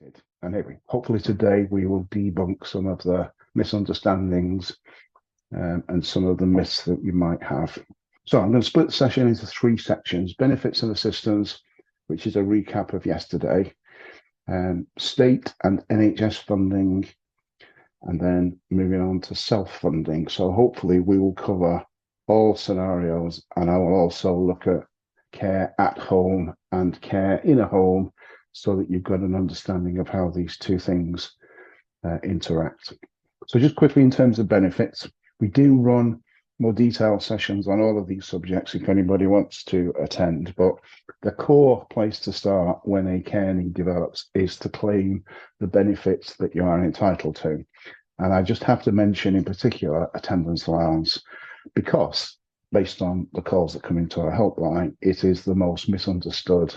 And anyway, hopefully today we will debunk some of the misunderstandings and some of the myths that you might have. So I'm going to split the session into three sections: benefits and assistance, which is a recap of yesterday, state and NHS funding, and then moving on to self-funding. So hopefully we will cover all scenarios, and I will also look at care at home and care in a home so that you've got an understanding of how these two things interact. So just quickly in terms of benefits, we do run more detailed sessions on all of these subjects if anybody wants to attend, but the core place to start when a care need develops is to claim the benefits that you are entitled to. And I just have to mention in particular attendance allowance, because based on the calls that come into our helpline, it is the most misunderstood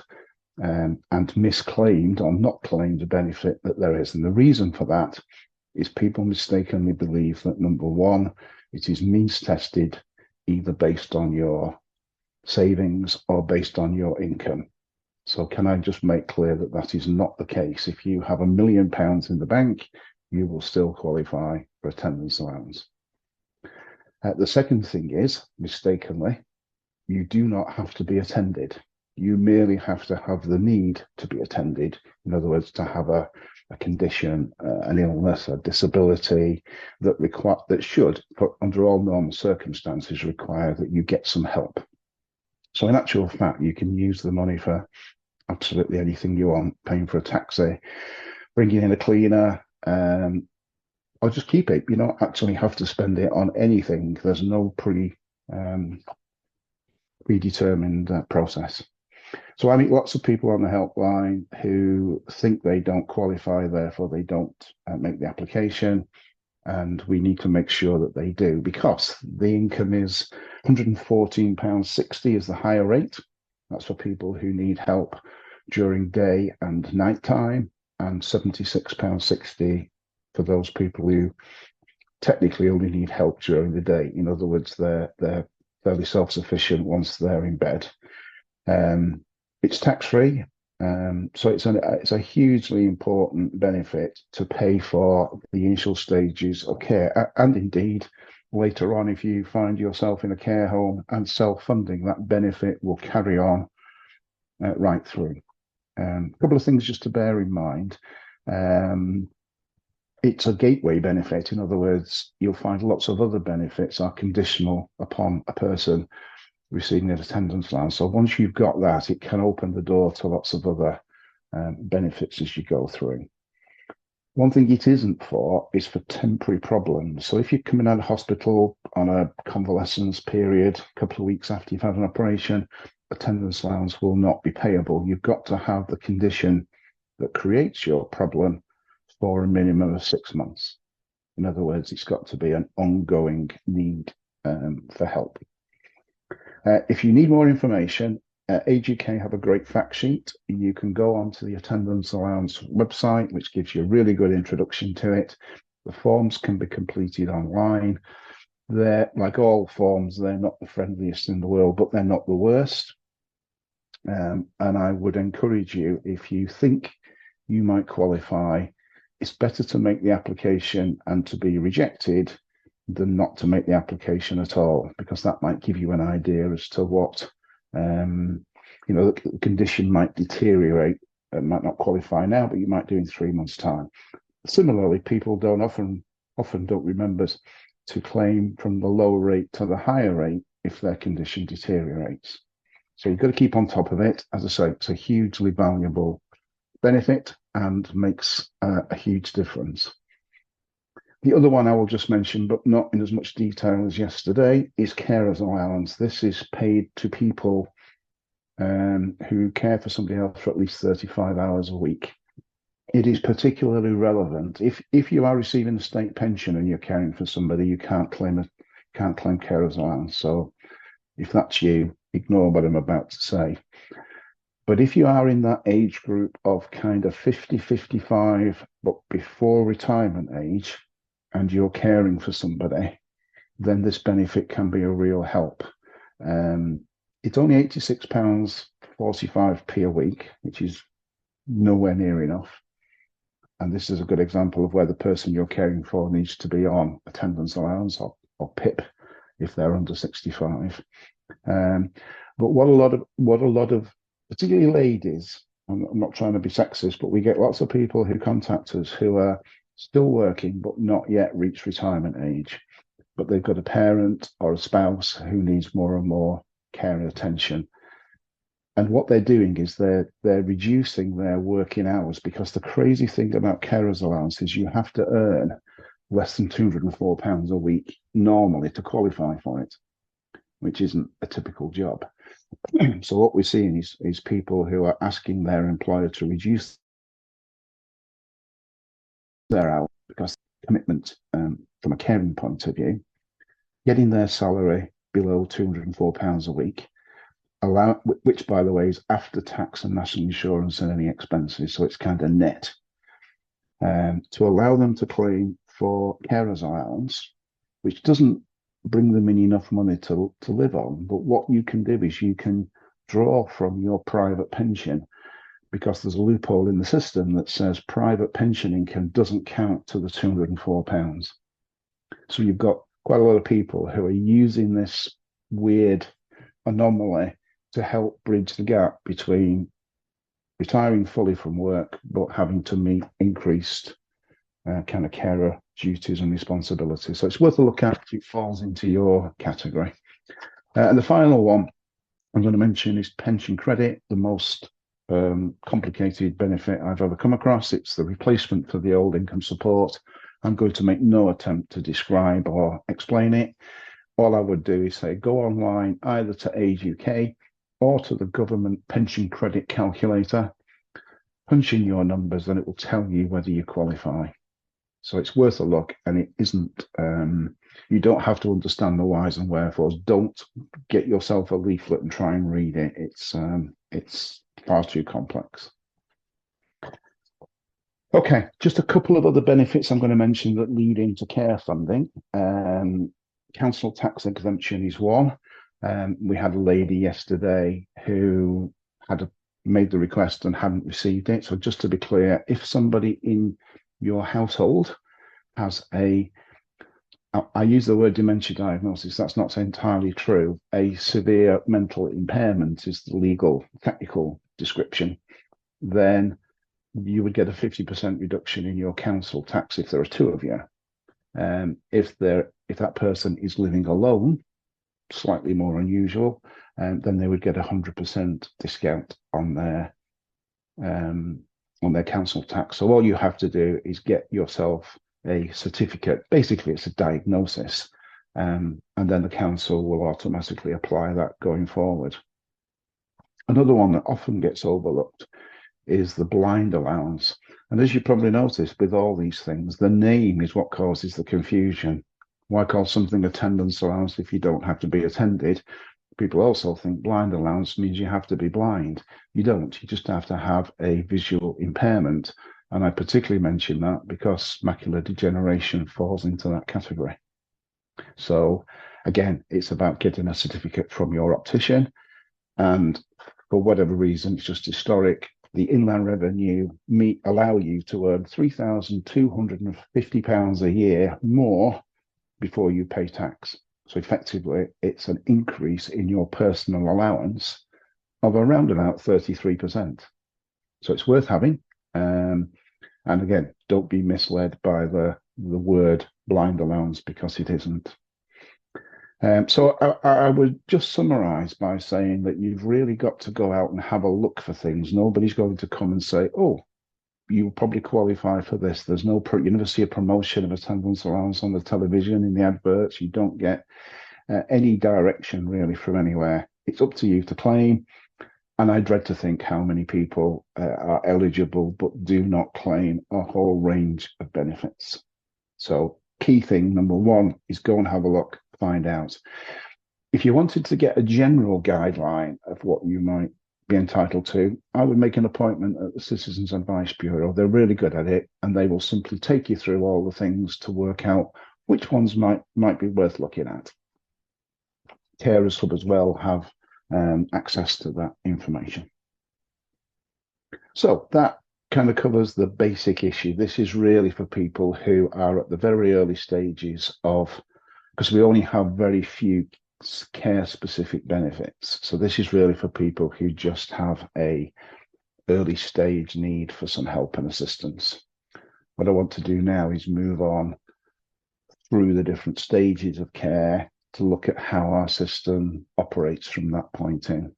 and misclaimed or not claimed benefit that there is. And the reason for that is people mistakenly believe that, number one, it is means tested either based on your savings or based on your income. So can I just make clear that that is not the case? If you have £1 million in the bank, you will still qualify for attendance allowance. The second thing is, mistakenly, you do not have to be attended. You merely have to have the need to be attended. In other words, to have a condition, an illness, a disability that should, under all normal circumstances, require that you get some help. So in actual fact, you can use the money for absolutely anything you want: paying for a taxi, bringing in a cleaner, or just keep it. You don't actually have to spend it on anything. There's no predetermined process. So I meet lots of people on the helpline who think they don't qualify, therefore they don't make the application. And we need to make sure that they do, because the income is £114.60 is the higher rate. That's for people who need help during day and night time, and £76.60 for those people who technically only need help during the day. In other words, they're fairly self-sufficient once they're in bed. It's tax-free, so it's a hugely important benefit to pay for the initial stages of care, and indeed later on, if you find yourself in a care home and self-funding, that benefit will carry on right through. A couple of things just to bear in mind. It's a gateway benefit. In other words, you'll find lots of other benefits are conditional upon a person receiving an attendance allowance. So once you've got that, it can open the door to lots of other benefits as you go through. One thing it isn't for is for temporary problems. So if you're coming out of hospital on a convalescence period, a couple of weeks after you've had an operation, attendance allowance will not be payable. You've got to have the condition that creates your problem for a minimum of 6 months. In other words, it's got to be an ongoing need for help. If you need more information, Age UK have a great fact sheet. You can go onto the attendance allowance website, which gives you a really good introduction to it. The forms can be completed online. They're, like all forms, they're not the friendliest in the world, but they're not the worst. And I would encourage you, if you think you might qualify, it's better to make the application and to be rejected than not to make the application at all, because that might give you an idea as to what the condition might deteriorate. It might not qualify now, but you might do in 3 months' time. Similarly, people often don't remember to claim from the lower rate to the higher rate if their condition deteriorates. So you've got to keep on top of it. As I say, it's a hugely valuable benefit and makes a huge difference. The other one I will just mention, but not in as much detail as yesterday, is carers allowance. This is paid to people who care for somebody else for at least 35 hours a week. It is particularly relevant if you are receiving a state pension and you're caring for somebody, you can't claim carers allowance. So if that's you, ignore what I'm about to say. But if you are in that age group of kind of 50, 55, but before retirement age, and you're caring for somebody, then this benefit can be a real help. It's only £86.45 a week, which is nowhere near enough. and this is a good example of where the person you're caring for needs to be on attendance allowance or PIP if they're under 65. But what a lot of particularly ladies, I'm not trying to be sexist, but we get lots of people who contact us who are still working but not yet reached retirement age, but they've got a parent or a spouse who needs more and more care and attention. And what they're doing is they're reducing their working hours, because the crazy thing about carers allowance is you have to earn less than £204 a week normally to qualify for it, which isn't a typical job. So what we're seeing is people who are asking their employer to reduce their hours because commitment from a caring point of view, getting their salary below £204 a week, which by the way is after tax and national insurance and any expenses, so it's kind of net, to allow them to claim for carers allowance, which doesn't bring them in enough money to live on. But what you can do is you can draw from your private pension, because there's a loophole in the system that says private pension income doesn't count to the £204. So you've got quite a lot of people who are using this weird anomaly to help bridge the gap between retiring fully from work but having to meet increased kind of carer duties and responsibilities. So it's worth a look at if it falls into your category. And the final one I'm going to mention is pension credit, the most complicated benefit I've ever come across. It's the replacement for the old income support. I'm going to make no attempt to describe or explain it. All I would do is say, go online either to Age UK or to the government pension credit calculator, punch in your numbers, and it will tell you whether you qualify. So it's worth a look, and it isn't, you don't have to understand the whys and wherefores. Don't get yourself a leaflet and try and read it. It's far too complex. Okay, just a couple of other benefits I'm going to mention that lead into care funding. Council tax exemption is one. We had a lady yesterday who had made the request and hadn't received it. So just to be clear, if somebody in your household has I use the word dementia diagnosis, that's not entirely true. A severe mental impairment is the legal technical description. Then you would get a 50% reduction in your council tax if there are two of you. If that person is living alone, slightly more unusual, then they would get 100% discount on their council tax. So all you have to do is get yourself a certificate. Basically, it's a diagnosis, and then the council will automatically apply that going forward. Another one that often gets overlooked is the blind allowance. And as you probably noticed with all these things, the name is what causes the confusion. Why call something attendance allowance if you don't have to be attended? People also think blind allowance means you have to be blind. You don't, you just have to have a visual impairment. And I particularly mention that because macular degeneration falls into that category. So again, it's about getting a certificate from your optician. And for whatever reason, it's just historic, the Inland Revenue allow you to earn £3,250 a year more before you pay tax. So effectively, it's an increase in your personal allowance of around about 33%. So it's worth having. And again, don't be misled by the word blind allowance, because it isn't. So I would just summarize by saying that you've really got to go out and have a look for things. Nobody's going to come and say, oh, you probably qualify for this. There's no, you never see a promotion of attendance allowance on the television, in the adverts. You don't get any direction really from anywhere. It's up to you to claim. And I dread to think how many people are eligible but do not claim a whole range of benefits. So key thing, number one, is go and have a look, find out. If you wanted to get a general guideline of what you might be entitled to, I would make an appointment at the Citizens Advice Bureau. They're really good at it, and they will simply take you through all the things to work out which ones might be worth looking at. Carers Hub as well have access to that information. So that kind of covers the basic issue. This is really for people who are at the very early stages of, because we only have very few care specific benefits. So this is really for people who just have a early stage need for some help and assistance. What I want to do now is move on through the different stages of care to look at how our system operates from that point in.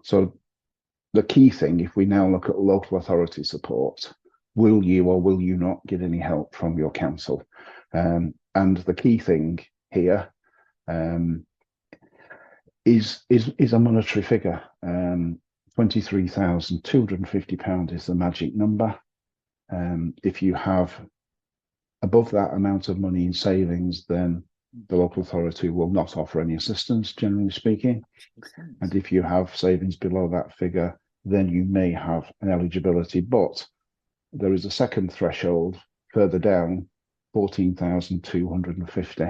So the key thing, if we now look at local authority support, will you or will you not get any help from your council? And the key thing here is a monetary figure. £23,250 is the magic number. If you have above that amount of money in savings, then the local authority will not offer any assistance, generally speaking. And if you have savings below that figure, then you may have an eligibility. But there is a second threshold further down, 14,250.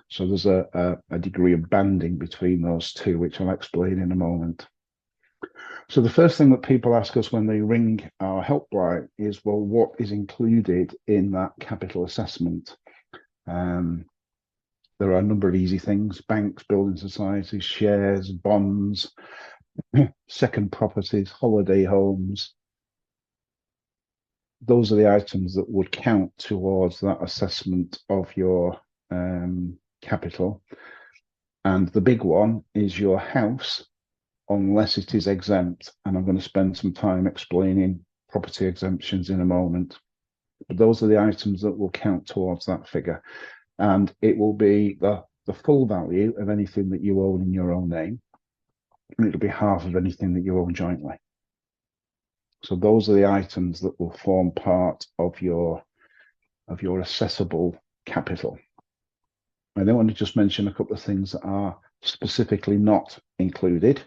So there's a degree of banding between those two, which I'll explain in a moment. So the first thing that people ask us when they ring our helpline is, well, what is included in that capital assessment? There are a number of easy things: banks, building societies, shares, bonds, second properties, holiday homes. Those are the items that would count towards that assessment of your capital. And the big one is your house, unless it is exempt. And I'm going to spend some time explaining property exemptions in a moment. But those are the items that will count towards that figure. And it will be the full value of anything that you own in your own name. And it'll be half of anything that you own jointly. So those are the items that will form part of your assessable capital. I then want to just mention a couple of things that are specifically not included.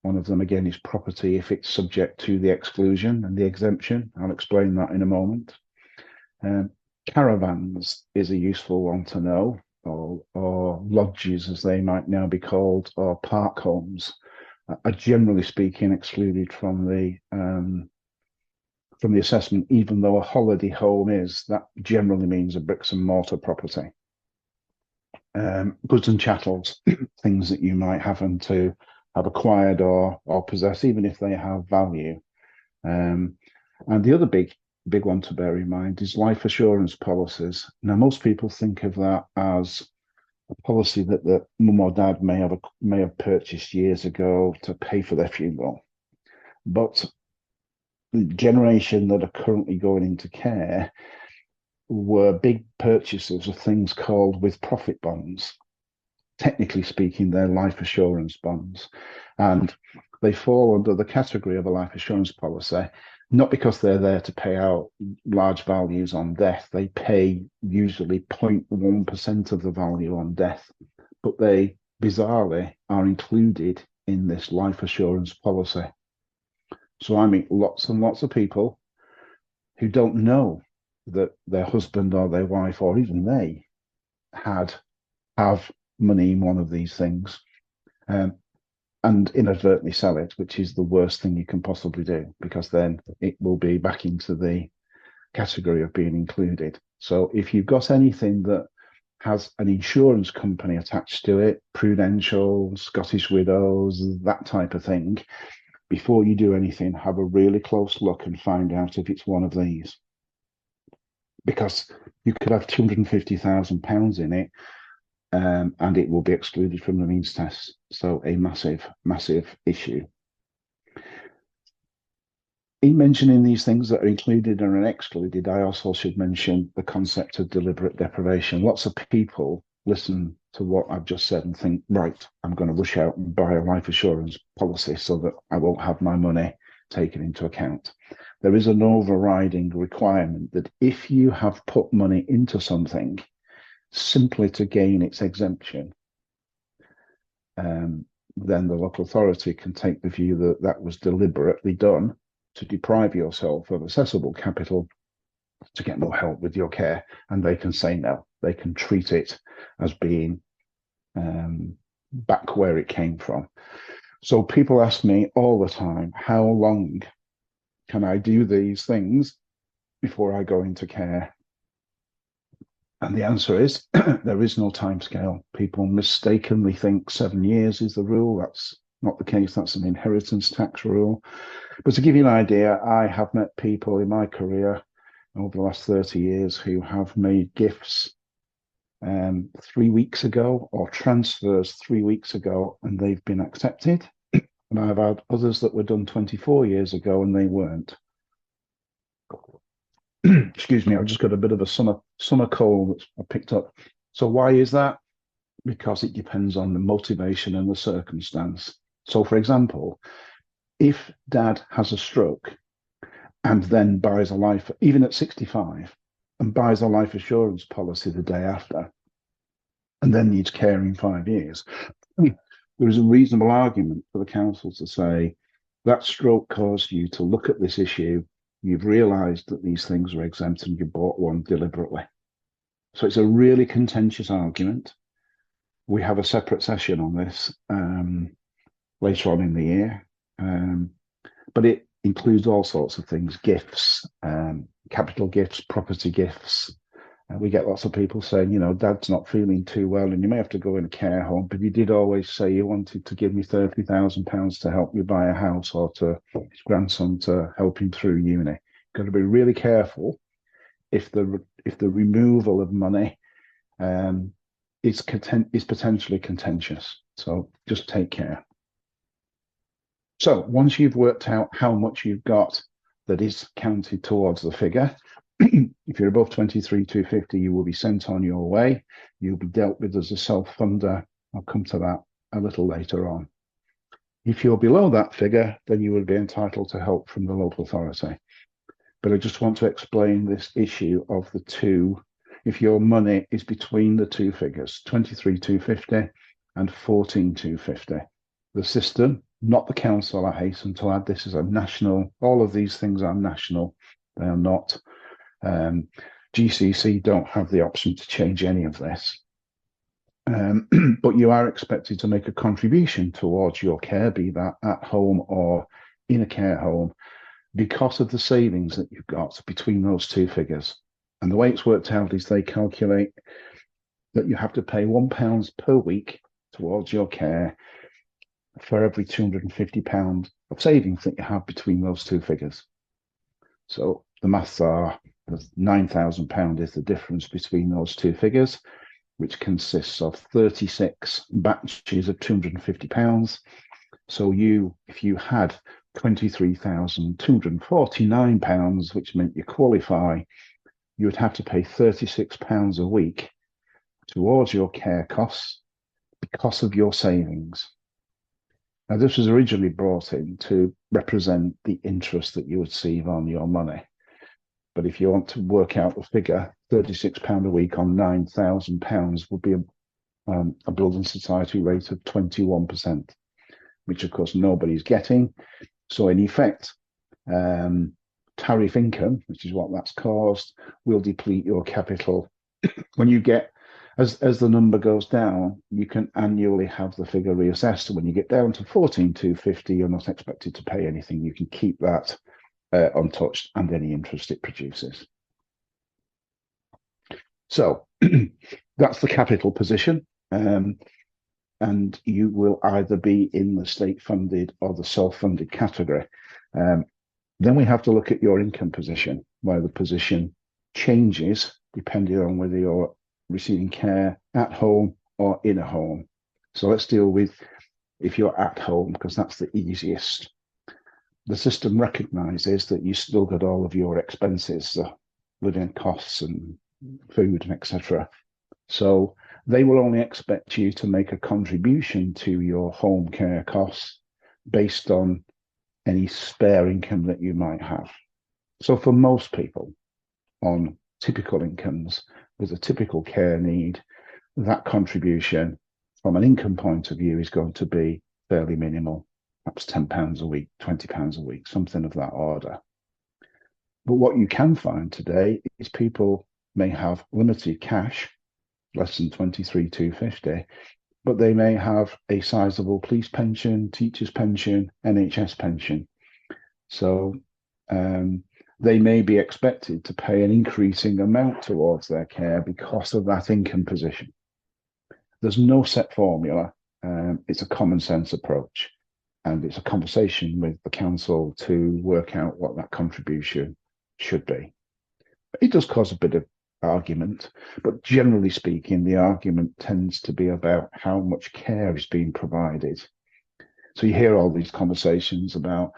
One of them, again, is property if it's subject to the exclusion and the exemption. I'll explain that in a moment. Caravans is a useful one to know, or lodges as they might now be called, or park homes, are generally speaking excluded from the assessment, even though a holiday home is. That generally means a bricks and mortar property. Goods and chattels, things that you might happen to have acquired or possess, even if they have value. And the other big one to bear in mind is life assurance policies. Now, most people think of that as a policy that the mum or dad may have purchased years ago to pay for their funeral. But the generation that are currently going into care were big purchasers of things called with profit bonds. Technically speaking, they're life assurance bonds, and they fall under the category of a life assurance policy, not because they're there to pay out large values on death. They pay usually 0.1% of the value on death, but they bizarrely are included in this life assurance policy. So I meet lots and lots of people who don't know that their husband or their wife, or even they, have money in one of these things, and inadvertently sell it, which is the worst thing you can possibly do, because then it will be back into the category of being included. So if you've got anything that has an insurance company attached to it, Prudential, Scottish Widows, that type of thing, before you do anything, have a really close look and find out if it's one of these. Because you could have £250,000 in it, and it will be excluded from the means test. So a massive, massive issue. In mentioning these things that are included and excluded, I also should mention the concept of deliberate deprivation. Lots of people listen to what I've just said and think, right, I'm going to rush out and buy a life assurance policy so that I won't have my money taken into account. There is an overriding requirement that if you have put money into something simply to gain its exemption, then the local authority can take the view that that was deliberately done to deprive yourself of accessible capital to get more help with your care, and they can say no. They can treat it as being back where it came from. So people ask me all the time, how long can I do these things before I go into care? And the answer is there is no timescale. People mistakenly think 7 years is the rule. That's not the case. That's an inheritance tax rule. But to give you an idea, I have met people in my career over the last 30 years who have made gifts 3 weeks ago or transfers 3 weeks ago, and they've been accepted. And I've had others that were done 24 years ago and they weren't. Excuse me, I've just got a bit of a summer cold that I picked up. So why is that? Because it depends on the motivation and the circumstance. So, for example, if dad has a stroke and then buys a life, even at 65, and buys a life assurance policy the day after, and then needs care in 5 years, there is a reasonable argument for the council to say that stroke caused you to look at this issue. You've realised that these things are exempt and you bought one deliberately. So it's a really contentious argument. We have a separate session on this later on in the year, but it includes all sorts of things, gifts, capital gifts, property gifts. We get lots of people saying, dad's not feeling too well and you may have to go in a care home, but you did always say you wanted to give me £30,000 to help you buy a house, or to his grandson to help him through uni. Got to be really careful if the removal of money is potentially contentious. So just take care. So once you've worked out how much you've got that is counted towards the figure, if you're above 23,250, you will be sent on your way. You'll be dealt with as a self-funder. I'll come to that a little later on. If you're below that figure, then you will be entitled to help from the local authority. But I just want to explain this issue of the two. If your money is between the two figures, 23,250 and 14,250, the system, not the council, I hasten to add, this is a national, all of these things are national. They are not. GCC don't have the option to change any of this. But you are expected to make a contribution towards your care, be that at home or in a care home, because of the savings that you've got between those two figures. And the way it's worked out is they calculate that you have to pay £1 per week towards your care for every £250 of savings that you have between those two figures. So the maths are £9,000 is the difference between those two figures, which consists of 36 batches of £250. So if you had £23,249, which meant you qualify, you would have to pay £36 a week towards your care costs because of your savings. Now, this was originally brought in to represent the interest that you receive on your money. But if you want to work out the figure, £36 a week on £9,000 would be a building society rate of 21%, which of course nobody's getting. So in effect, tariff income, which is what that's caused, will deplete your capital. When you get, as the number goes down, you can annually have the figure reassessed. And when you get down to 14,250, you're not expected to pay anything. You can keep that untouched and any interest it produces. So that's the capital position. And you will either be in the state-funded or the self-funded category. Then we have to look at your income position, where the position changes depending on whether you're receiving care at home or in a home. So let's deal with if you're at home, because that's the easiest. The system recognises that you still got all of your expenses, living costs and food and etc. So they will only expect you to make a contribution to your home care costs based on any spare income that you might have. So for most people on typical incomes with a typical care need, that contribution from an income point of view is going to be fairly minimal, perhaps £10 a week, £20 a week, something of that order. But what you can find today is people may have limited cash, less than 23,250, but they may have a sizable police pension, teacher's pension, NHS pension. So they may be expected to pay an increasing amount towards their care because of that income position. There's no set formula. It's a common sense approach, and it's a conversation with the council to work out what that contribution should be. It does cause a bit of argument, but generally speaking, the argument tends to be about how much care is being provided. So you hear all these conversations about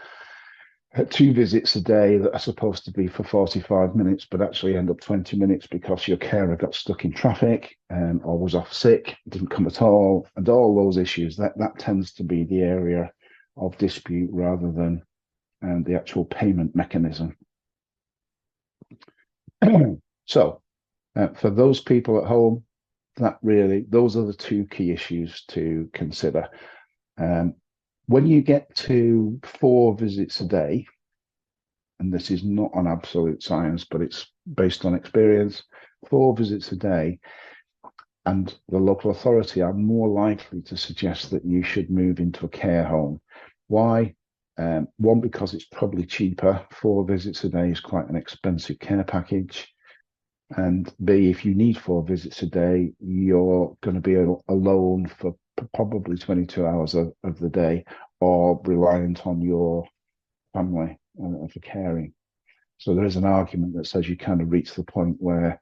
2 visits a day that are supposed to be for 45 minutes, but actually end up 20 minutes because your carer got stuck in traffic or was off sick, didn't come at all, and all those issues. That tends to be the area of dispute rather than the actual payment mechanism. So, for those people at home, those are the 2 key issues to consider. When you get to 4 visits a day, and this is not an absolute science, but it's based on experience, 4 visits a day, and the local authority are more likely to suggest that you should move into a care home. Why? One, because it's probably cheaper. 4 visits a day is quite an expensive care package. And B, if you need 4 visits a day, you're going to be alone for probably 22 hours of the day, or reliant on your family for caring. So there is an argument that says you kind of reach the point where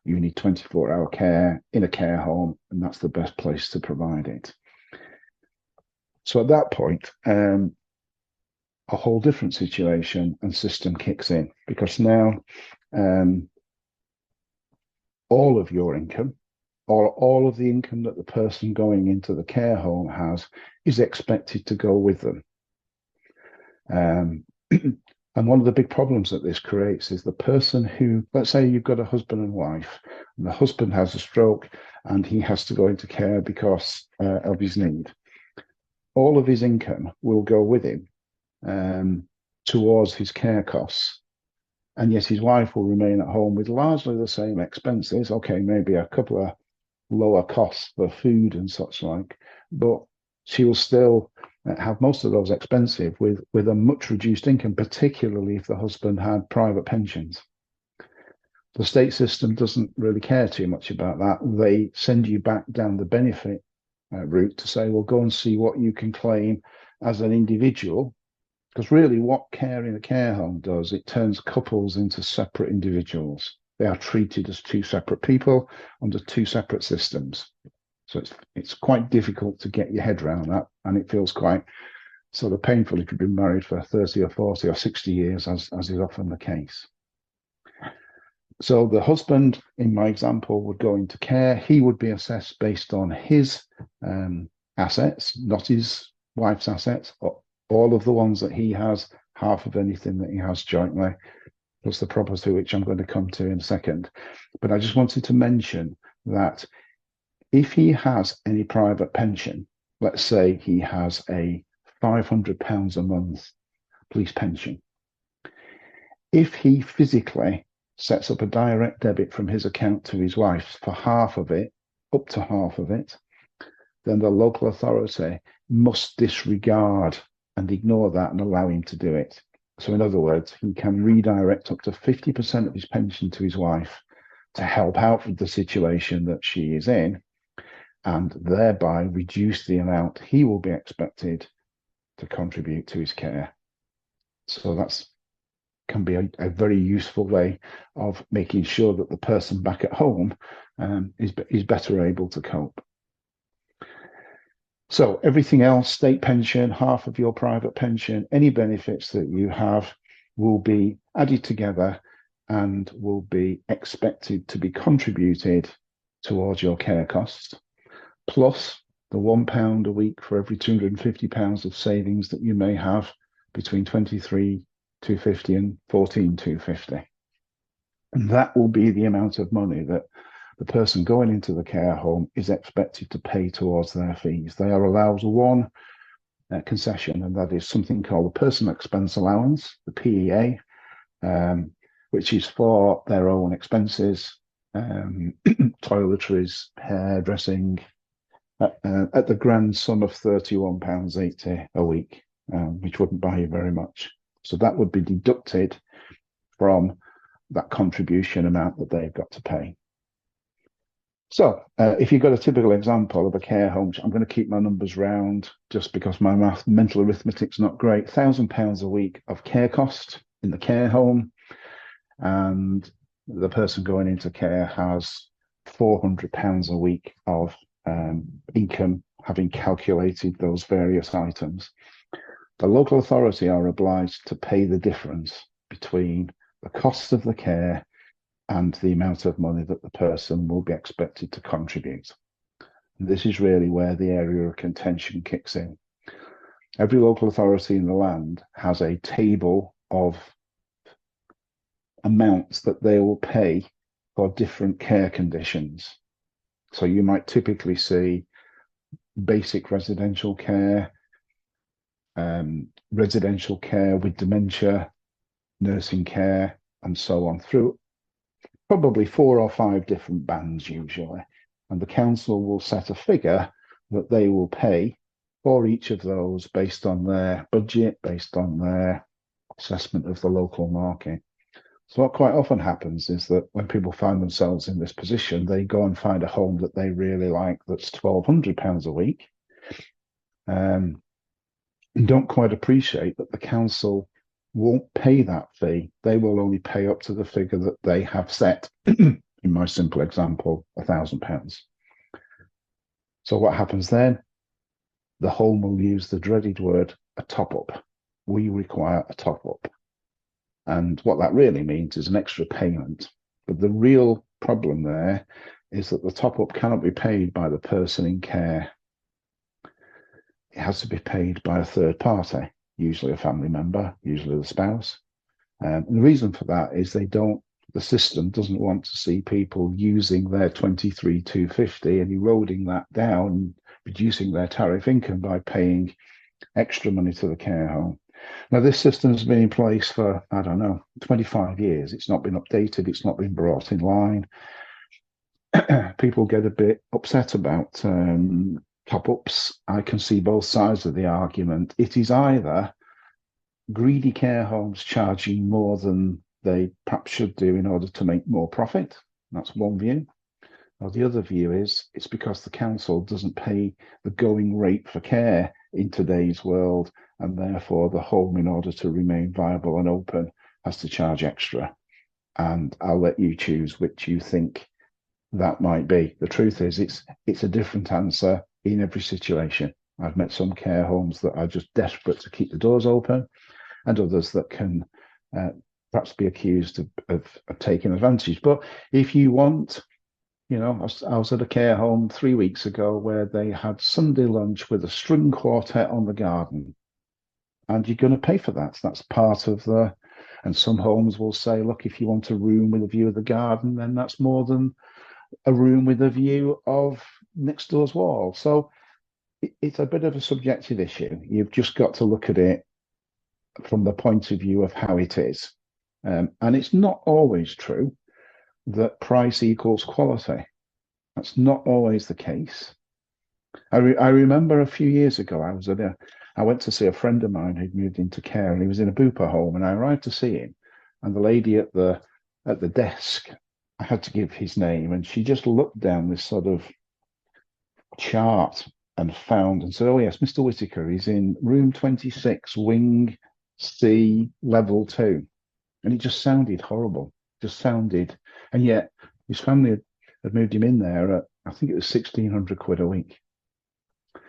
you need 24-hour care in a care home, and that's the best place to provide it. So at that point, a whole different situation and system kicks in, because now all of your income, or all of the income that the person going into the care home has, is expected to go with them. And one of the big problems that this creates is the person who, let's say you've got a husband and wife, and the husband has a stroke and he has to go into care because of his need. All of his income will go with him towards his care costs. And yet his wife will remain at home with largely the same expenses. Okay, maybe a couple of lower costs for food and such like, but she will still have most of those expensive with a much reduced income, particularly if the husband had private pensions. The state system doesn't really care too much about that. They send you back down the benefit route to say, well, go and see what you can claim as an individual. Because really what care in a care home does, it turns couples into separate individuals. They are treated as 2 separate people under 2 separate systems. So it's quite difficult to get your head around that, and it feels quite sort of painful if you've been married for 30 or 40 or 60 years, as is often the case. So the husband, in my example, would go into care. He would be assessed based on his assets, not his wife's assets, all of the ones that he has, half of anything that he has jointly, plus the property, which I'm going to come to in a second. But I just wanted to mention that if he has any private pension, let's say he has a £500 a month police pension, if he physically sets up a direct debit from his account to his wife for half of it, up to half of it, then the local authority must disregard and ignore that and allow him to do it. So in other words, he can redirect up to 50% of his pension to his wife to help out with the situation that she is in, and thereby reduce the amount he will be expected to contribute to his care. So that's can be a very useful way of making sure that the person back at home is better able to cope. So everything else, state pension, half of your private pension, any benefits that you have will be added together and will be expected to be contributed towards your care costs, plus the £1 a week for every £250 of savings that you may have between 23,250 and 14,250. And that will be the amount of money that the person going into the care home is expected to pay towards their fees. They are allowed one concession, and that is something called the personal expense allowance, the PEA, which is for their own expenses, toiletries, hairdressing, at the grand sum of £31.80 a week, which wouldn't buy you very much. So that would be deducted from that contribution amount that they've got to pay. So if you've got a typical example of a care home, I'm going to keep my numbers round just because my mental arithmetic's not great. £1,000 a week of care cost in the care home, and the person going into care has £400 a week of income, having calculated those various items. The local authority are obliged to pay the difference between the cost of the care and the amount of money that the person will be expected to contribute. And this is really where the area of contention kicks in. Every local authority in the land has a table of amounts that they will pay for different care conditions. So you might typically see basic residential care, residential care with dementia, nursing care, and so on, through probably 4 or 5 different bands usually. And the council will set a figure that they will pay for each of those based on their budget, based on their assessment of the local market. So what quite often happens is that when people find themselves in this position, they go and find a home that they really like that's £1,200 a week, and don't quite appreciate that the council won't pay that fee. They will only pay up to the figure that they have set. In my simple example, £1,000. So what happens then? The home will use the dreaded word, a top-up. We require a top-up. And what that really means is an extra payment. But the real problem there is that the top-up cannot be paid by the person in care. It has to be paid by a third party, usually a family member, usually the spouse. And the reason for that is the system doesn't want to see people using their 23,250 and eroding that down, reducing their tariff income by paying extra money to the care home. Now, this system has been in place for, 25 years. It's not been updated. It's not been brought in line. People get a bit upset about top-ups. I can see both sides of the argument. It is either greedy care homes charging more than they perhaps should do in order to make more profit. That's one view. Or the other view is it's because the council doesn't pay the going rate for care in today's world, and therefore the home, in order to remain viable and open, has to charge extra. And I'll let you choose which you think that might be. The truth is it's a different answer in every situation. I've met some care homes that are just desperate to keep the doors open, and others that can perhaps be accused of taking advantage. But if you want, I was at a care home 3 weeks ago where they had Sunday lunch with a string quartet on the garden. And you're going to pay for that. That's part of and some homes will say, look, if you want a room with a view of the garden, then that's more than a room with a view of next door's wall. So it's a bit of a subjective issue. You've just got to look at it from the point of view of how it is. And it's not always true that price equals quality. That's not always the case. I remember a few years ago, I went to see a friend of mine who'd moved into care, and he was in a Bupa home, and I arrived to see him, and the lady at the desk, I had to give his name, and she just looked down this sort of chart and said, oh yes, Mr. Whitaker, he's in room 26, wing C, level 2. And it just sounded horrible, and yet his family had moved him in there at, I think it was £1,600 a week. A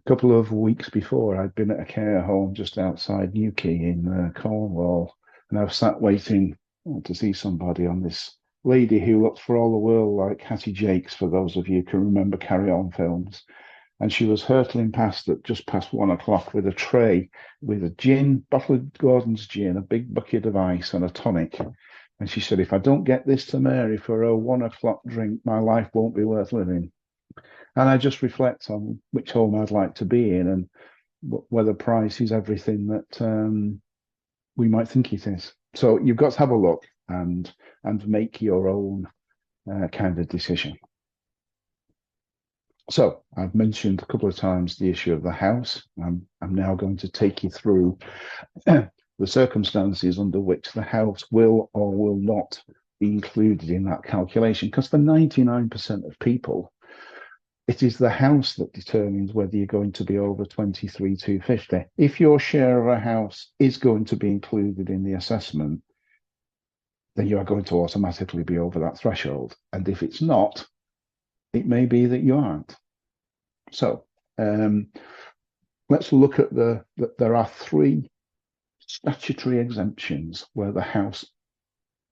couple of weeks before, I'd been at a care home just outside Newquay in Cornwall, and I was sat waiting to see somebody on this lady who looked for all the world like Hattie Jakes, for those of you who can remember Carry On films. And she was hurtling past at just past 1 o'clock with a tray with a gin, bottle of Gordon's gin, a big bucket of ice and a tonic. And she said, if I don't get this to Mary for her 1 o'clock drink, my life won't be worth living. And I just reflect on which home I'd like to be in, and whether price is everything that we might think it is. So you've got to have a look and make your own kind of decision. So I've mentioned a couple of times the issue of the house. I'm now going to take you through the circumstances under which the house will or will not be included in that calculation. Because for 99% of people, it is the house that determines whether you're going to be over 23,250. If your share of a house is going to be included in the assessment, then you are going to automatically be over that threshold. And if it's not, it may be that you aren't. So let's look at there are 3 statutory exemptions where the house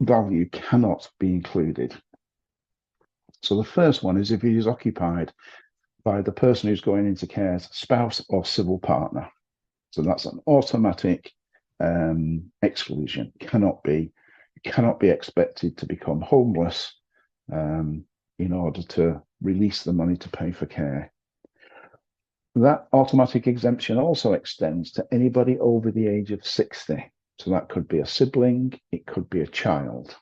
value cannot be included. So the first one is if it is occupied by the person who's going into care's spouse or civil partner. So that's an automatic exclusion. Cannot be expected to become homeless in order to release the money to pay for care. That automatic exemption also extends to anybody over the age of 60. So that could be a sibling, it could be a child.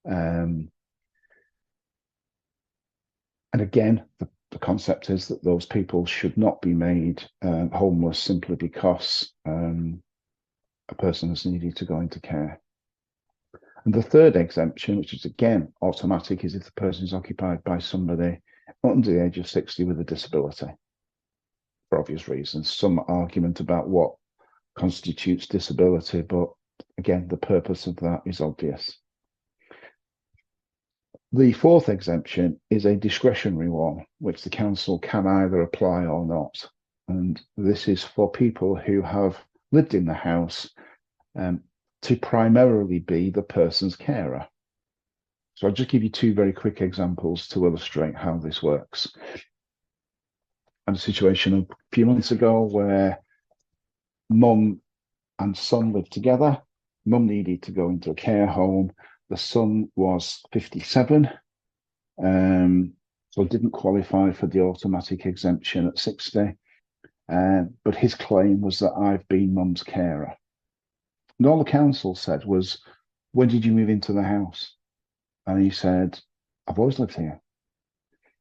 And again, the concept is that those people should not be made homeless simply because a person has needed to go into care. And the third exemption, which is again automatic, is if the person is occupied by somebody under the age of 60 with a disability, for obvious reasons. Some argument about what constitutes disability, but again, the purpose of that is obvious. The fourth exemption is a discretionary one, which the council can either apply or not. And this is for people who have lived in the house to primarily be the person's carer. So I'll just give you 2 very quick examples to illustrate how this works. I had a situation a few months ago where mum and son lived together. Mum needed to go into a care home. The son was 57, so didn't qualify for the automatic exemption at 60. But his claim was that I've been mum's carer. And all the council said was, when did you move into the house? And he said, I've always lived here.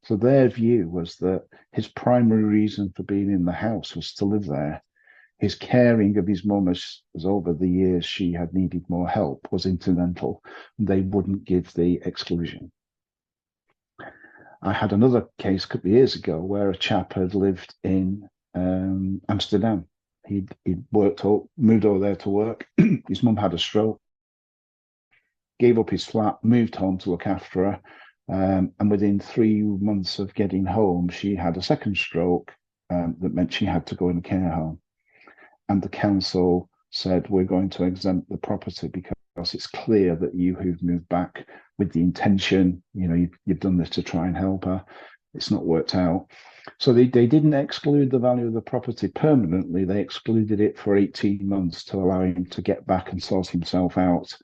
So their view was that his primary reason for being in the house was to live there. His caring of his mum as over the years she had needed more help was incidental. They wouldn't give the exclusion. I had another case a couple of years ago where a chap had lived in Amsterdam. He'd moved over there to work. His mum had a stroke, gave up his flat, moved home to look after her. And within 3 months of getting home, she had a second stroke that meant she had to go in a care home. And the council said, we're going to exempt the property because it's clear that you who've moved back with the intention, you've done this to try and help her. It's not worked out. So they didn't exclude the value of the property permanently. They excluded it for 18 months to allow him to get back and sort himself out.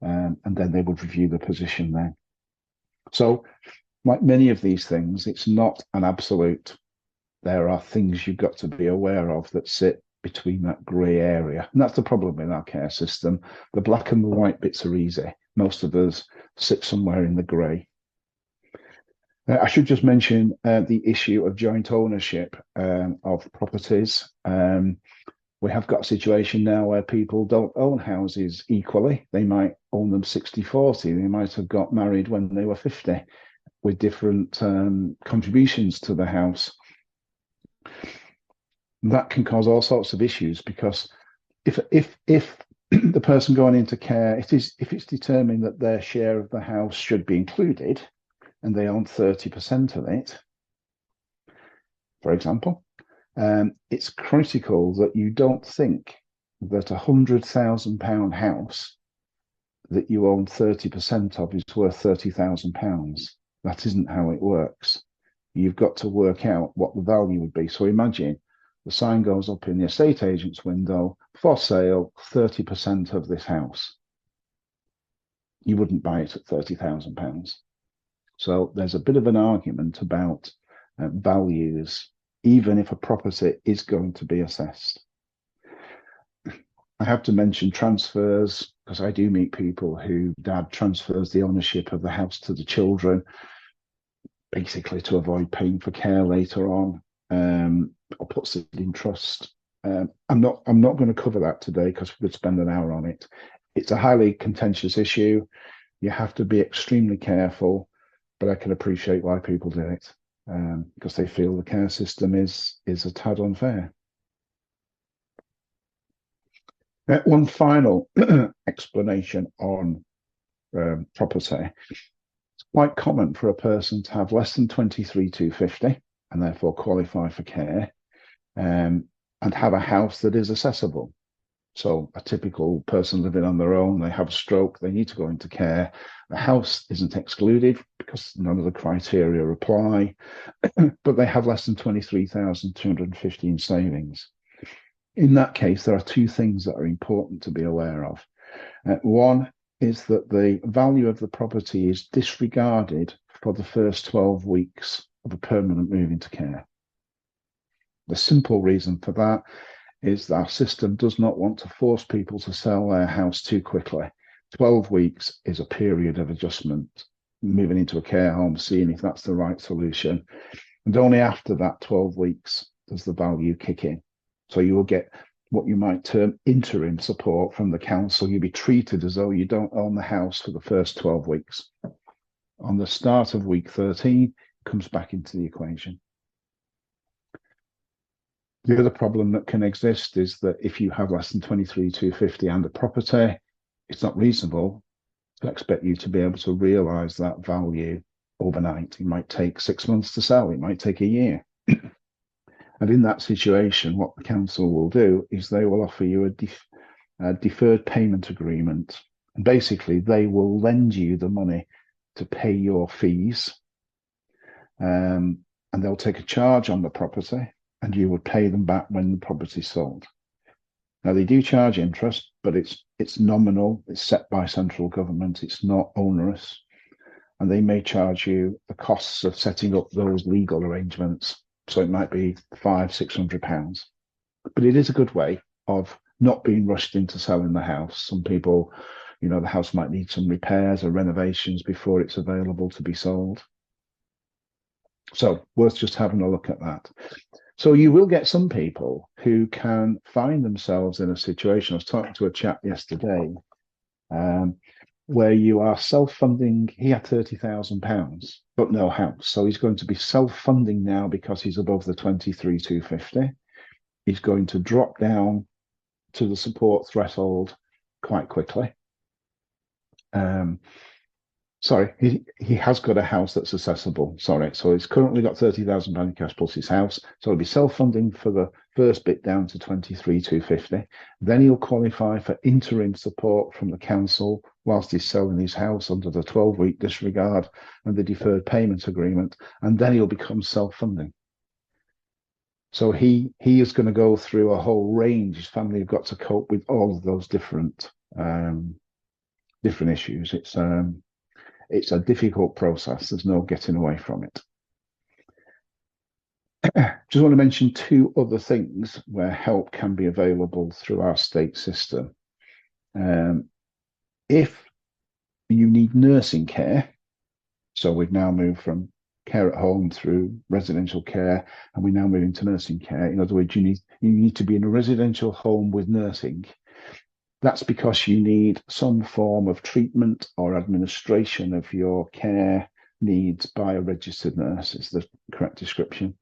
And then they would review the position then. So like many of these things, it's not an absolute. There are things you've got to be aware of that sit between that grey area. And that's the problem in our care system. The black and the white bits are easy. Most of us sit somewhere in the grey. I should just mention the issue of joint ownership of properties. We have got a situation now where people don't own houses equally. They might own them 60-40. They might have got married when they were 50 with different contributions to the house. That can cause all sorts of issues because if the person going into care, if it's determined that their share of the house should be included and they own 30% of it, for example, it's critical that you don't think that £100,000 house that you own 30% of is worth £30,000. That isn't how it works. You've got to work out what the value would be. So imagine the sign goes up in the estate agent's window, for sale, 30% of this house. You wouldn't buy it at £30,000. So there's a bit of an argument about values, even if a property is going to be assessed. I have to mention transfers, because I do meet people who dad transfers the ownership of the house to the children, basically to avoid paying for care later on, or puts it in trust. I'm not going to cover that today because we could spend an hour on it. It's a highly contentious issue. You have to be extremely careful, but I can appreciate why people do it, because they feel the care system is a tad unfair. One final explanation on property. It's quite common for a person to have less than 23,250 and therefore qualify for care, and have a house that is accessible. So a typical person living on their own, they have a stroke, they need to go into care. The house isn't excluded because none of the criteria apply, but they have less than 23,250 in savings. In that case, there are two things that are important to be aware of. One is that the value of the property is disregarded for the first 12 weeks of a permanent move into care. The simple reason for that is that our system does not want to force people to sell their house too quickly. 12 weeks is a period of adjustment, moving into a care home, seeing if that's the right solution. And only after that 12 weeks does the value kick in. So you will get what you might term interim support from the council. You'll be treated as though you don't own the house for the first 12 weeks. On the start of week 13, it comes back into the equation. The other problem that can exist is that if you have less than 23,250 and a property, it's not reasonable to expect you to be able to realise that value overnight. It might take 6 months to sell. It might take a year. And in that situation, what the council will do is they will offer you a deferred payment agreement. And basically, they will lend you the money to pay your fees. And they'll take a charge on the property, and you would pay them back when the property's sold. Now, they do charge interest, but it's nominal. It's set by central government. It's not onerous. And they may charge you the costs of setting up those legal arrangements. So it might be £500–600. But it is a good way of not being rushed into selling the house. Some people, the house might need some repairs or renovations before it's available to be sold. So worth just having a look at that. So you will get some people who can find themselves in a situation. I was talking to a chap yesterday where you are self-funding. He had £30,000, but no house. So he's going to be self-funding now because he's above the 23,250. He's going to drop down to the support threshold quite quickly. He has got a house that's accessible. So he's currently got £30,000 in cash plus his house. So he'll be self-funding for the first bit down to 23,250. Then he'll qualify for interim support from the council whilst he's selling his house under the 12-week disregard and the deferred payment agreement. And then he'll become self-funding. So he is going to go through a whole range. His family have got to cope with all of those different issues. It's a difficult process. There's no getting away from it. Just want to mention two other things where help can be available through our state system. If you need nursing care, so we've now moved from care at home through residential care, and we now move into nursing care. In other words, you need to be in a residential home with nursing. That's because you need some form of treatment or administration of your care needs by a registered nurse, is the correct description.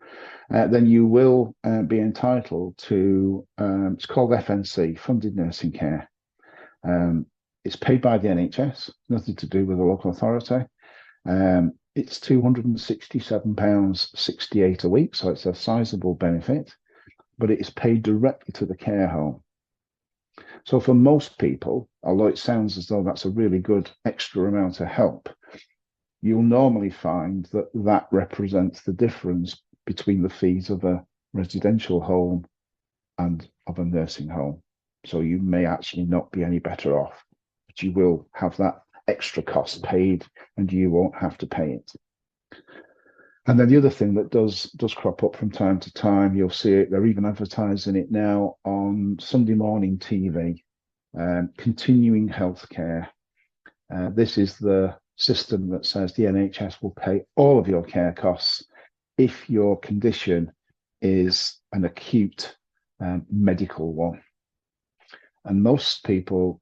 Then you will be entitled to, it's called FNC, Funded Nursing Care. It's paid by the NHS, nothing to do with the local authority. It's £267.68 a week, so it's a sizable benefit, but it is paid directly to the care home. So for most people, although it sounds as though that's a really good extra amount of help, you'll normally find that that represents the difference between the fees of a residential home and of a nursing home. So you may actually not be any better off, but you will have that extra cost paid and you won't have to pay it. And then the other thing that does crop up from time to time, you'll see it, they're even advertising it now on Sunday morning TV, continuing healthcare. This is the system that says the NHS will pay all of your care costs if your condition is an acute medical one. And most people,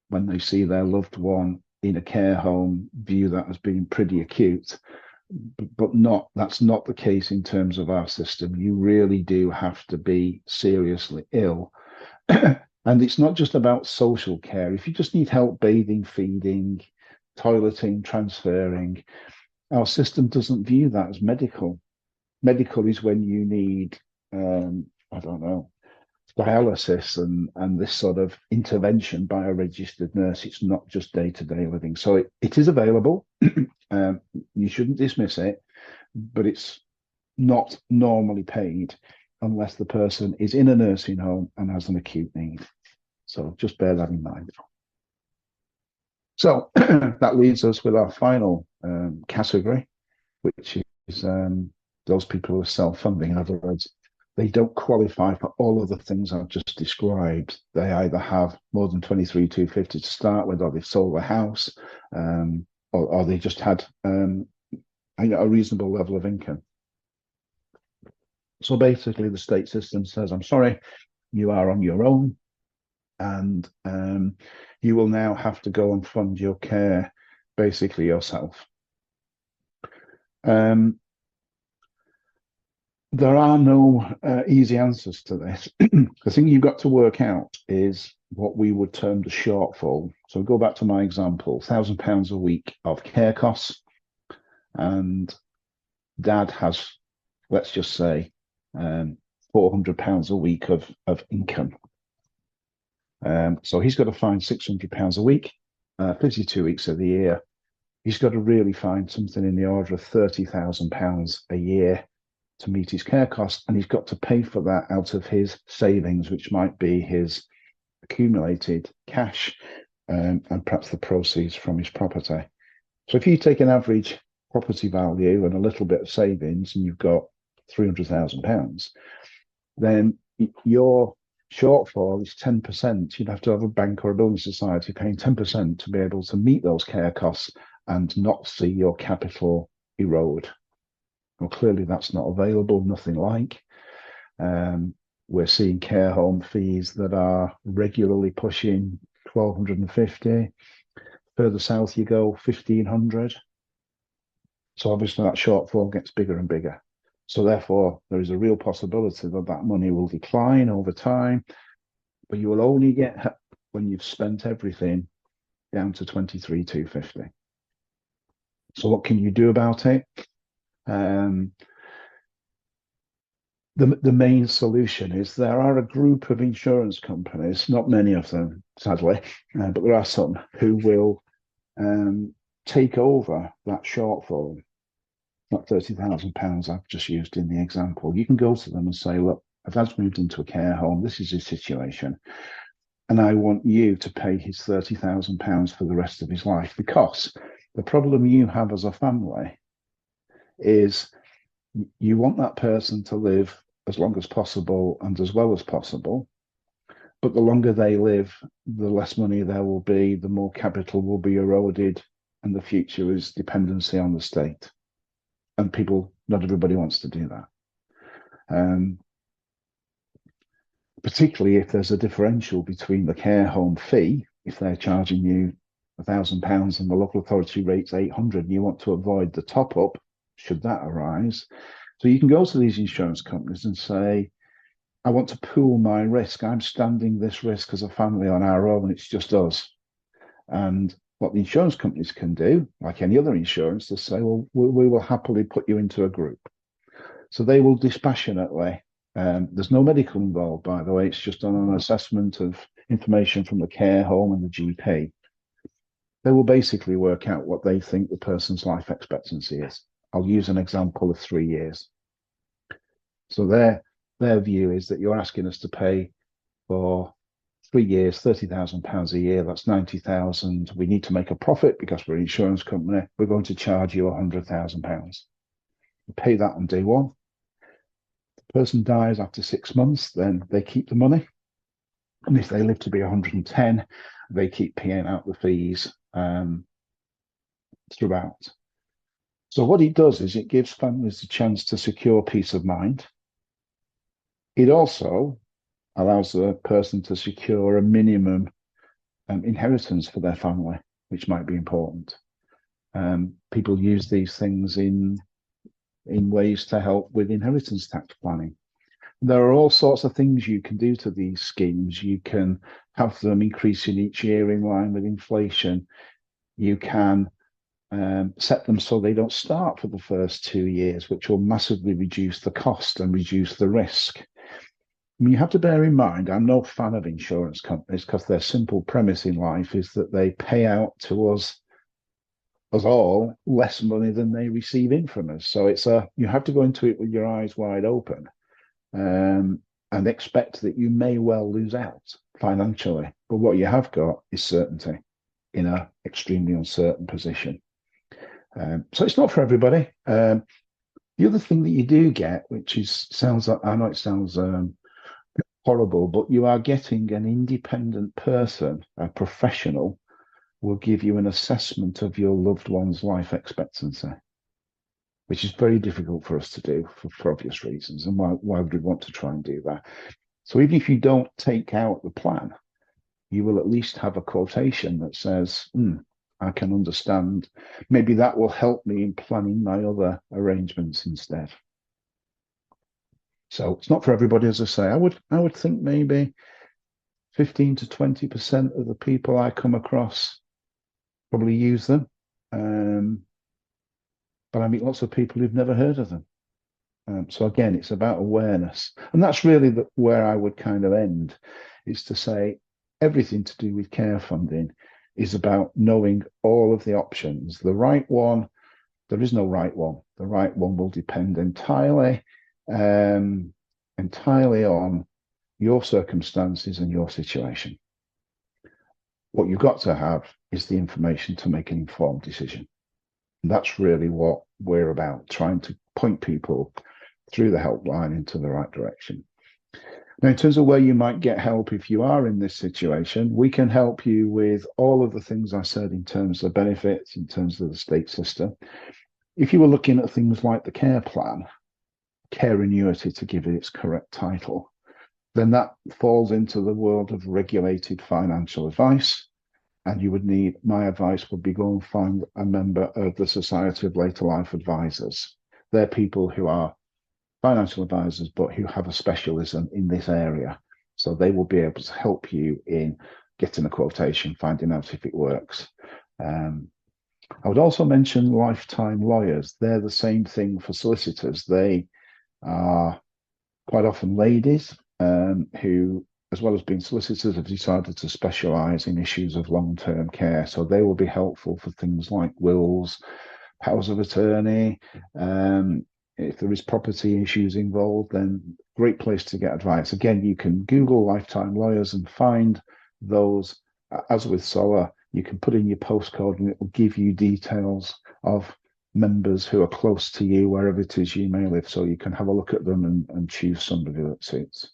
when they see their loved one in a care home, view that as being pretty acute, but that's not the case in terms of our system. You really do have to be seriously ill. And it's not just about social care. If you just need help bathing, feeding, toileting, transferring, our system doesn't view that as medical. Medical is when you need, I don't know, dialysis and this sort of intervention by a registered nurse. It's not just day-to-day living. So it is available. You shouldn't dismiss it, but it's not normally paid unless the person is in a nursing home and has an acute need. So just bear that in mind. So that leaves us with our final category, which is those people who are self-funding. In other words, they don't qualify for all of the things I've just described. They either have more than 23,250 to start with, or they've sold their house, or they just had a reasonable level of income. So basically, the state system says, I'm sorry, you are on your own, and you will now have to go and fund your care basically yourself. There are no easy answers to this. The thing you've got to work out is what we would term the shortfall. So go back to my example, £1,000 a week of care costs, and dad has, let's just say, £400 a week of income. So he's got to find £600 a week, 52 weeks of the year. He's got to really find something in the order of £30,000 a year to meet his care costs, and he's got to pay for that out of his savings, which might be his accumulated cash and perhaps the proceeds from his property. So if you take an average property value and a little bit of savings, and you've got £300,000, then your shortfall is 10%. You'd have to have a bank or a building society paying 10% to be able to meet those care costs and not see your capital erode. Well, clearly that's not available, nothing like. We're seeing care home fees that are regularly pushing 1,250. Further south you go, 1,500. So obviously that shortfall gets bigger and bigger. So therefore, there is a real possibility that that money will decline over time, but you will only get, when you've spent everything, down to 23,250. So what can you do about it? The main solution is there are a group of insurance companies, not many of them, sadly, but there are some who will take over that shortfall, that £30,000 I've just used in the example. You can go to them and say, look, I've just moved into a care home. This is his situation. And I want you to pay his £30,000 for the rest of his life, because the problem you have as a family is you want that person to live as long as possible and as well as possible. But the longer they live, the less money there will be, the more capital will be eroded, and the future is dependency on the state. And not everybody wants to do that. Particularly if there's a differential between the care home fee, if they're charging you £1,000 and the local authority rate's 800, and you want to avoid the top up, should that arise. So you can go to these insurance companies and say, I want to pool my risk. I'm standing this risk as a family on our own. It's just us. And what the insurance companies can do, like any other insurance, to say, well, we will happily put you into a group. So they will dispassionately, there's no medical involved, by the way, it's just on an assessment of information from the care home and the GP. They will basically work out what they think the person's life expectancy is. I'll use an example of 3 years. So their view is that you're asking us to pay for 3 years, £30,000 a year. That's 90,000. We need to make a profit because we're an insurance company. We're going to charge you £100,000. You pay that on day one. The person dies after 6 months, then they keep the money. And if they live to be 110, they keep paying out the fees throughout. So what it does is it gives families a chance to secure peace of mind. It also allows the person to secure a minimum inheritance for their family, which might be important. People use these things in ways to help with inheritance tax planning. There are all sorts of things you can do to these schemes. You can have them increasing each year in line with inflation. You can set them so they don't start for the first 2 years, which will massively reduce the cost and reduce the risk. I mean, you have to bear in mind, I'm no fan of insurance companies because their simple premise in life is that they pay out to us all less money than they receive in from us. So you have to go into it with your eyes wide open, and expect that you may well lose out financially. But what you have got is certainty in an extremely uncertain position. So it's not for everybody. The other thing that you do get, which sounds like, I know it sounds horrible, but you are getting an independent person, a professional, will give you an assessment of your loved one's life expectancy, which is very difficult for us to do for obvious reasons. And why would we want to try and do that? So even if you don't take out the plan, you will at least have a quotation that says, I can understand. Maybe that will help me in planning my other arrangements instead. So it's not for everybody, as I say. I would think maybe 15 to 20% of the people I come across probably use them. But I meet lots of people who've never heard of them. So again, it's about awareness. And that's really where I would kind of end, is to say everything to do with care funding is about knowing all of the options. The right one, there is no right one. The right one will depend entirely on your circumstances and your situation. What you've got to have is the information to make an informed decision. And that's really what we're about, trying to point people through the helpline into the right direction. Now, in terms of where you might get help if you are in this situation, we can help you with all of the things I said in terms of benefits, in terms of the state system. If you were looking at things like the care plan, care annuity to give it its correct title, then that falls into the world of regulated financial advice. And you would need, my advice would be go and find a member of the Society of Later Life Advisors. They're people who are financial advisors, but who have a specialism in this area. So they will be able to help you in getting a quotation, finding out if it works. I would also mention lifetime lawyers. They're the same thing for solicitors. They are quite often ladies who, as well as being solicitors, have decided to specialise in issues of long-term care. So they will be helpful for things like wills, powers of attorney. If there is property issues involved, then great place to get advice. Again, you can Google lifetime lawyers and find those. As with SOLA, you can put in your postcode and it will give you details of members who are close to you, wherever it is you may live, so you can have a look at them and choose somebody that suits.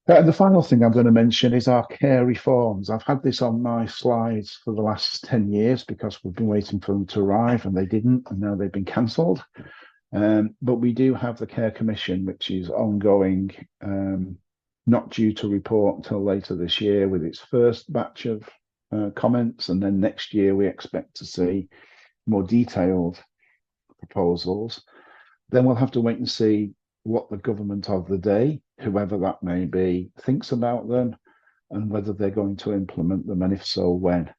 The final thing I'm going to mention is our care reforms. I've had this on my slides for the last 10 years because we've been waiting for them to arrive and they didn't, and now they've been cancelled. But we do have the Care Commission, which is ongoing, not due to report until later this year with its first batch of comments. And then next year, we expect to see more detailed proposals. Then we'll have to wait and see what the government of the day, whoever that may be, thinks about them and whether they're going to implement them, and if so, when.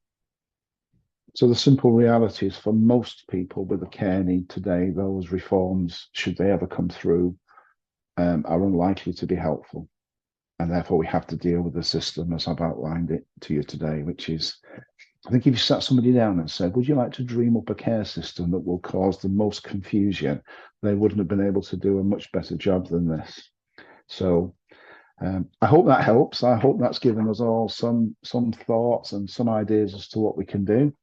So the simple reality is for most people with a care need today, those reforms, should they ever come through, are unlikely to be helpful. And therefore we have to deal with the system as I've outlined it to you today, which is, I think if you sat somebody down and said, would you like to dream up a care system that will cause the most confusion, they wouldn't have been able to do a much better job than this. So I hope that helps. I hope that's given us all some thoughts and some ideas as to what we can do.